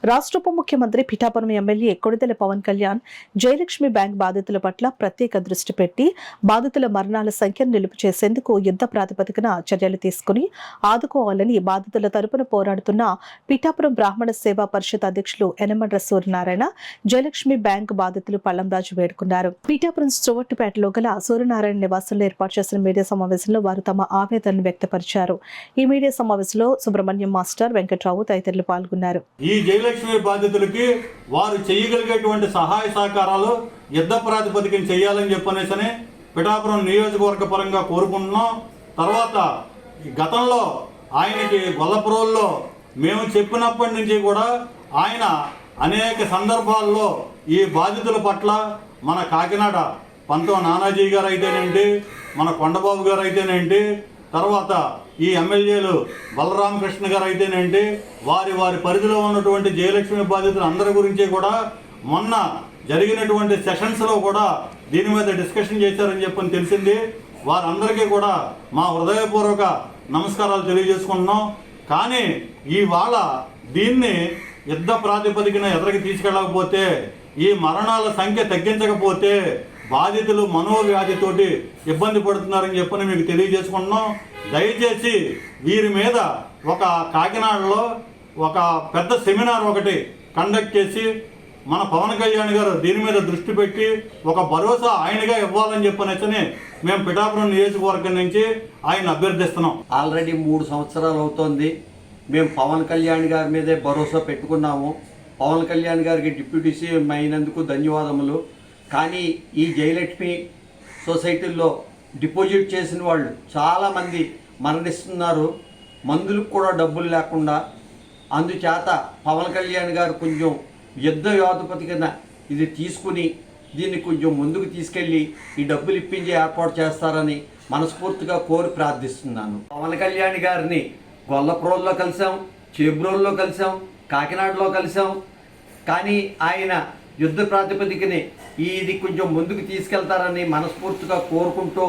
రాష్ట్ర ఉప ముఖ్యమంత్రి పిఠాపురం ఎమ్మెల్యే కొడిదెల పవన్ కళ్యాణ్ జయలక్ష్మి బ్యాంక్ బాధితుల పట్ల ప్రత్యేక దృష్టి పెట్టి బాధితుల మరణాల సంఖ్యను నిలుపు చేసేందుకు యుద్ధ ప్రాతిపదికన చర్యలు తీసుకుని ఆదుకోవాలని బాధితుల తరపున పోరాడుతున్న పిఠాపురం బ్రాహ్మణ సేవా పరిషత్ అధ్యక్షులు యనమడ్ర సూర్యనారాయణ జయలక్ష్మి బ్యాంక్ బాధితులు పల్లంరాజు వేడుకున్నారు. పిఠాపురం స్టోవర్టుపేటలో గల సూర్యనారాయణ నివాసంలో ఏర్పాటు చేసిన మీడియా సమావేశంలో వారు తమ ఆవేదనను వ్యక్తపరిచారు. ఈ మీడియా సమావేశంలో సుబ్రహ్మణ్యం మాస్టర్, వెంకట్రావు తదితరులు పాల్గొన్నారు. జయలక్ష్మి బాధితులకి వారు చేయగలిగేటువంటి సహాయ సహకారాలు యుద్ధ ప్రాతిపదికన చేయాలని చెప్పనేసని పిఠాపురం నియోజకవర్గ పరంగా కోరుకుంటున్నాం. తర్వాత గతంలో ఆయనకి గొల్లపురంలో మేము చెప్పినప్పటి నుంచి కూడా ఆయన అనేక సందర్భాల్లో ఈ బాధితుల పట్ల మన కాకినాడ పంతం నానాజీ గారు అయితేనేంటి, మన కొండబాబు గారు అయితేనేంటి, తర్వాత ఈ ఎమ్మెల్యేలు బలరామకృష్ణ గారు అయితేనేంటి, వారి పరిధిలో ఉన్నటువంటి జయలక్ష్మి బాధితులు అందరి గురించి కూడా మొన్న జరిగినటువంటి సెషన్స్లో కూడా దీని మీద డిస్కషన్ చేశారని చెప్పని తెలిసింది. వారందరికీ కూడా మా హృదయపూర్వక నమస్కారాలు తెలియజేసుకుంటున్నాం. కానీ ఇవాళ దీన్ని యుద్ధ ప్రాతిపదికన ఎదురుకి తీసుకెళ్ళకపోతే, ఈ మరణాల సంఖ్య తగ్గించకపోతే బాధితులు మనోవ్యాధితోటి ఇబ్బంది పడుతున్నారని చెప్పని మీకు తెలియజేసుకుంటున్నాం. దయచేసి వీరి మీద ఒక కాకినాడలో ఒక పెద్ద సెమినార్ ఒకటి కండక్ట్ చేసి మన పవన్ కళ్యాణ్ గారు దీని మీద దృష్టి పెట్టి ఒక భరోసా ఆయనగా ఇవ్వాలని చెప్పనేసని మేము పిఠాపురం నియోజకవర్గం నుంచి ఆయన అభ్యర్థిస్తున్నాం. ఆల్రెడీ 3 సంవత్సరాలు అవుతోంది. మేము పవన్ కళ్యాణ్ గారి మీదే భరోసా పెట్టుకున్నాము. పవన్ కళ్యాణ్ గారికి డిప్యూటీ సీఎం అయినందుకు ధన్యవాదములు. కానీ ఈ జయలక్ష్మి సొసైటీల్లో డిపాజిట్ చేసిన వాళ్ళు చాలామంది మరణిస్తున్నారు, మందులకు కూడా డబ్బులు లేకుండా. అందుచేత పవన్ కళ్యాణ్ గారు కొంచెం యుద్ధ వ్యాధిపతి కింద ఇది తీసుకుని దీన్ని కొంచెం ముందుకు తీసుకెళ్ళి ఈ డబ్బులు ఇప్పించి ఏర్పాటు చేస్తారని మనస్ఫూర్తిగా కోరి ప్రార్థిస్తున్నాను. పవన్ కళ్యాణ్ గారిని గొల్లపురంలో కలిసాం, చేబ్రోల్లో కలిసాం, కాకినాడలో కలిసాం. కానీ ఆయన యుద్ధ ప్రాతిపదికని ఇది కొంచెం ముందుకు తీసుకెళ్తారని మనస్ఫూర్తిగా కోరుకుంటూ